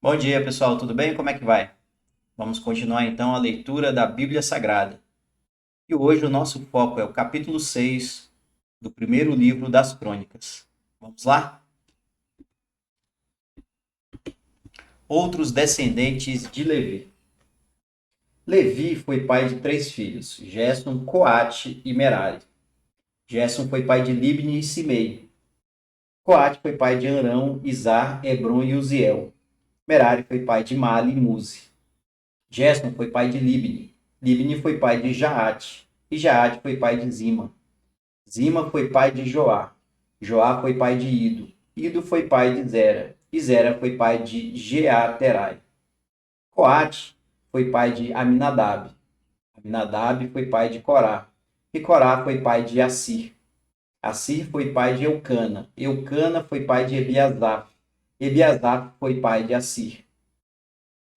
Bom dia, pessoal, tudo bem? Como é que vai? Vamos continuar então a leitura da Bíblia Sagrada. E hoje o nosso foco é o capítulo 6 do primeiro livro das Crônicas. Vamos lá? Outros descendentes de Levi. Levi foi pai de 3 filhos, Gerson, Coate e Merari. Gerson foi pai de Libni e Simei. Coate foi pai de Arão, Izar, Hebron e Uziel. Merari foi pai de Mali e Muzi. Gerson foi pai de Libni. Libni foi pai de Jaate. E Jaate foi pai de Zima. Zima foi pai de Joá. Joá foi pai de Ido. Ido foi pai de Zera. E Zera foi pai de Jeaterai. Coate foi pai de Aminadab. Aminadab foi pai de Corá. E Corá foi pai de Assir. Assir foi pai de Eucana. Eucana foi pai de Ebiasaf. Ebiasaf foi pai de Assir.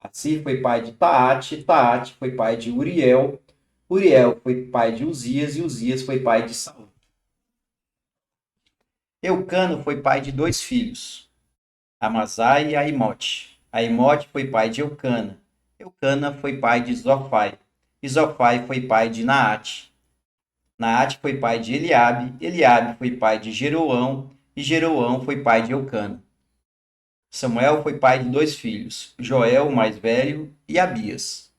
Assir foi pai de Taate. Taate foi pai de Uriel. Uriel foi pai de Uzias. E Uzias foi pai de Saul. Eucano foi pai de 2 filhos, Amazai e Aimote. Aimote foi pai de Eucana. Eucana foi pai de Zofai. E Zofai foi pai de Naate. Naate foi pai de Eliabe. Eliabe foi pai de Jeroão. E Jeroão foi pai de Eucana. Samuel foi pai de 2 filhos, Joel, o mais velho, e Abias.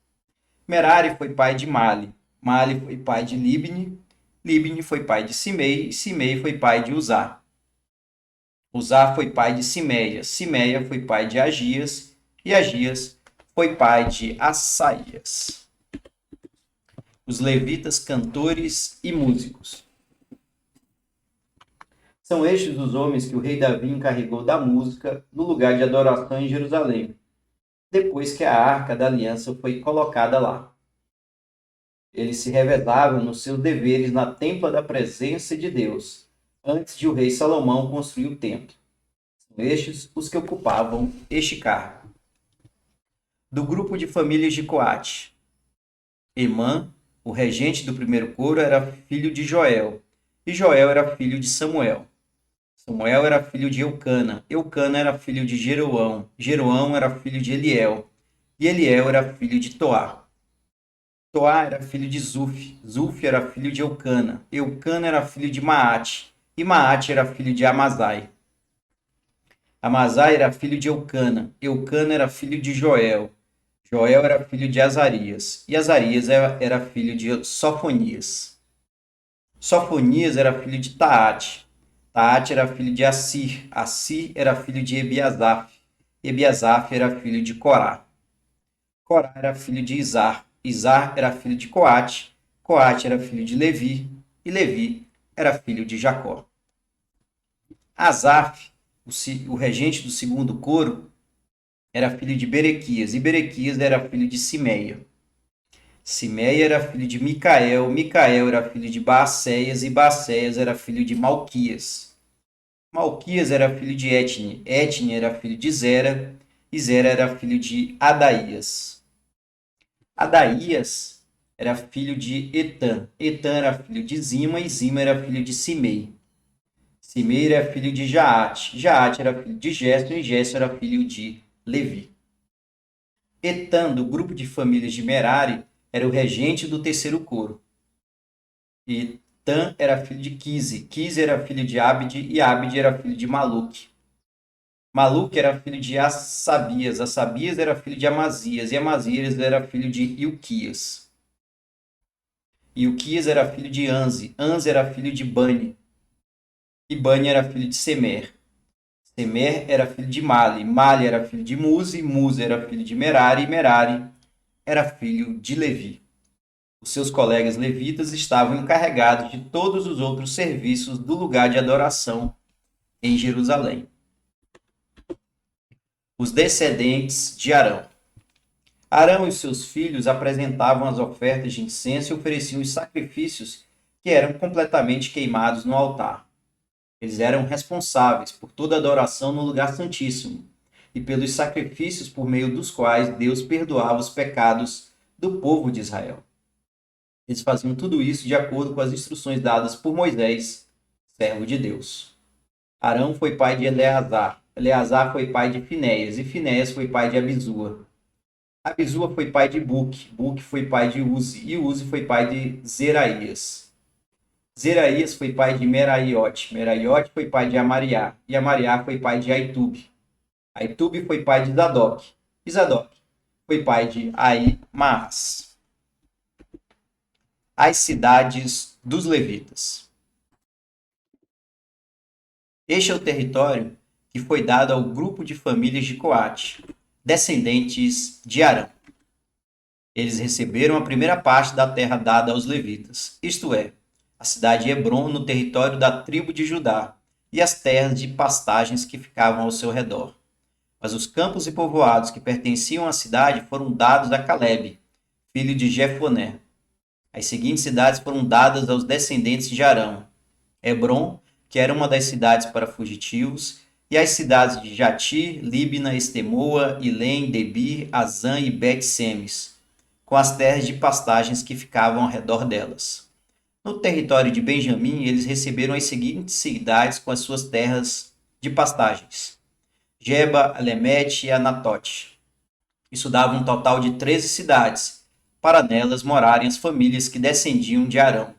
Merari foi pai de Mali. Mali foi pai de Libni. Libni foi pai de Simei. E Simei foi pai de Uzá. Uzá foi pai de Simeia. Simeia foi pai de Agias. E Agias foi pai de Assaías. Os levitas, cantores e músicos. São estes os homens que o rei Davi encarregou da música no lugar de adoração em Jerusalém, depois que a arca da aliança foi colocada lá. Eles se revezavam nos seus deveres na templa da presença de Deus, antes de o rei Salomão construir o templo. São estes os que ocupavam este cargo. Do grupo de famílias de Coate, Emã, o regente do primeiro coro, era filho de Joel, e Joel era filho de Samuel. Samuel era filho de Eucana, Eucana era filho de Jeroão, Jeroão era filho de Eliel, e Eliel era filho de Toá. Toá era filho de Zuf, Zuf era filho de Eucana, Eucana era filho de Maate, e Maate era filho de Amazai. Amazai era filho de Eucana, Eucana era filho de Joel, Joel era filho de Azarias, e Azarias era filho de Sofonias. Sofonias era filho de Taate, Taate era filho de Assir, Assir era filho de Ebiasaf, Ebiasaf era filho de Corá. Corá era filho de Izar, Izar era filho de Coate, Coate era filho de Levi, e Levi era filho de Jacó. Asaf, o regente do segundo coro, era filho de Berequias, e Berequias era filho de Simeia. Simeia era filho de Micael, Micael era filho de Baacéias, e Baacéias era filho de Malquias. Malquias era filho de Etne, Etne era filho de Zera, e Zera era filho de Adaías. Adaías era filho de Etã, Etã era filho de Zima, e Zima era filho de Simei. Simei era filho de Jaate, Jaate era filho de Gesso, e Gesso era filho de Levi. Etã, do grupo de famílias de Merari, era o regente do terceiro coro. Etã era filho de Quise, Quise era filho de Abde, e Abde era filho de Maluque. Maluque era filho de Assabias, Assabias era filho de Amazias, e Amazias era filho de Ilquias. Ilquias era filho de Anze, Anze era filho de Bani, e Bani era filho de Semer. Semer era filho de Mali, Mali era filho de Muzi, Muzi era filho de Merari, e Merari era filho de Levi. Os seus colegas levitas estavam encarregados de todos os outros serviços do lugar de adoração em Jerusalém. Os descendentes de Arão. Arão e seus filhos apresentavam as ofertas de incenso e ofereciam os sacrifícios que eram completamente queimados no altar. Eles eram responsáveis por toda a adoração no lugar santíssimo e pelos sacrifícios por meio dos quais Deus perdoava os pecados do povo de Israel. Eles faziam tudo isso de acordo com as instruções dadas por Moisés, servo de Deus. Arão foi pai de Eleazar. Eleazar foi pai de Finéias, e Finéias foi pai de Abisua. Abisua foi pai de Buque, Buque foi pai de Uzi, e Uzi foi pai de Zeraías. Zeraías foi pai de Meraiote, Meraiote foi pai de Amariá, e Amariá foi pai de Aitube. Aitube foi pai de Zadok, e Zadok foi pai de Ahimaas. As cidades dos levitas. Este é o território que foi dado ao grupo de famílias de Coate, descendentes de Arão. Eles receberam a primeira parte da terra dada aos levitas, isto é, a cidade de Hebron no território da tribo de Judá e as terras de pastagens que ficavam ao seu redor. Mas os campos e povoados que pertenciam à cidade foram dados a Calebe, filho de Jefoné. As seguintes cidades foram dadas aos descendentes de Arão: Hebron, que era uma das cidades para fugitivos, e as cidades de Jatir, Líbna, Estemoa, Ilém, Debir, Azã e Bet-Semes, com as terras de pastagens que ficavam ao redor delas. No território de Benjamim, eles receberam as seguintes cidades com as suas terras de pastagens: Geba, Alemete e Anatote. Isso dava um total de 13 cidades, para nelas morarem as famílias que descendiam de Arão.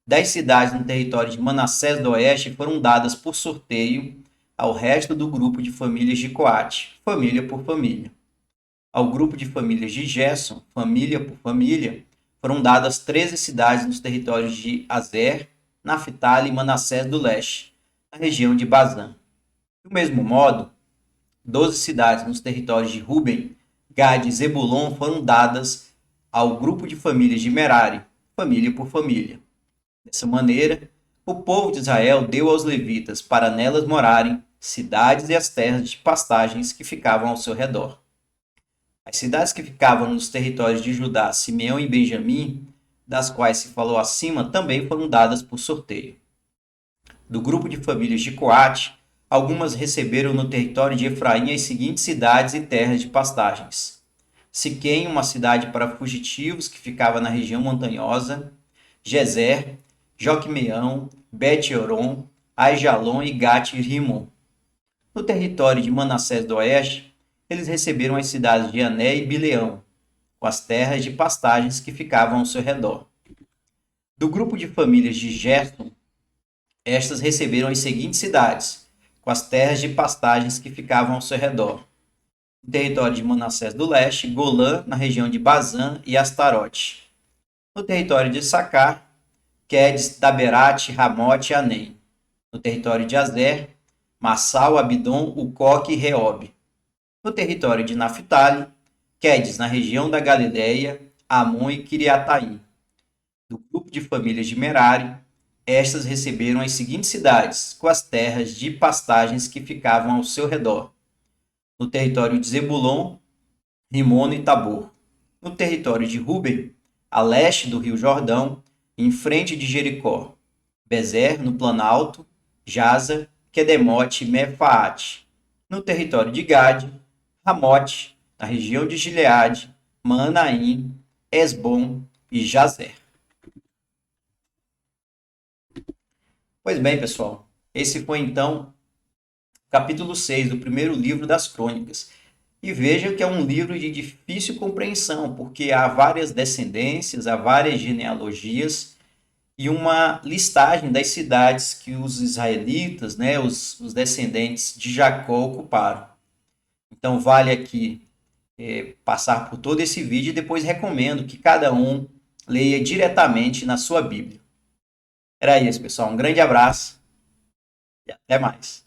10 cidades no território de Manassés do Oeste foram dadas por sorteio ao resto do grupo de famílias de Coate, família por família. Ao grupo de famílias de Gerson, família por família, foram dadas 13 cidades nos territórios de Azer, Naphtali e Manassés do Leste, na região de Bazã. Do mesmo modo, 12 cidades nos territórios de Ruben, Gad e Zebulon foram dadas ao grupo de famílias de Merari, família por família. Dessa maneira, o povo de Israel deu aos levitas para nelas morarem cidades e as terras de pastagens que ficavam ao seu redor. As cidades que ficavam nos territórios de Judá, Simeão e Benjamim, das quais se falou acima, também foram dadas por sorteio. Do grupo de famílias de Coate, algumas receberam no território de Efraim as seguintes cidades e terras de pastagens: Siquém, uma cidade para fugitivos que ficava na região montanhosa, Gezer, Joquemeão, Bet-Oron, Aijalon e Gat-Rimon. No território de Manassés do Oeste, eles receberam as cidades de Ané e Bileão, com as terras de pastagens que ficavam ao seu redor. Do grupo de famílias de Gerson, estas receberam as seguintes cidades, com as terras de pastagens que ficavam ao seu redor. No território de Manassés do Leste, Golã, na região de Bazã e Astarote. No território de Issacar, Quedes, Daberate, Ramote e Anem. No território de Azer, Massal, Abidom, Ucoque e Reobe. No território de Naphtali, Quedes, na região da Galileia, Amon e Kiriataim. Do grupo de famílias de Merari, estas receberam as seguintes cidades, com as terras de pastagens que ficavam ao seu redor. No território de Zebulon, Rimono e Tabor. No território de Ruben, a leste do rio Jordão, em frente de Jericó, Bezer, no Planalto, Jaza, Quedemote e Mefaate. No território de Gade, Ramote, na região de Gileade, Manaim, Esbom e Jazer. Pois bem, pessoal, esse foi então o capítulo 6 do primeiro livro das Crônicas. E vejam que é um livro de difícil compreensão, porque há várias descendências, há várias genealogias e uma listagem das cidades que os israelitas, né, os descendentes de Jacó ocuparam. Então vale aqui passar por todo esse vídeo e depois recomendo que cada um leia diretamente na sua Bíblia. Era isso, pessoal. Um grande abraço e até mais.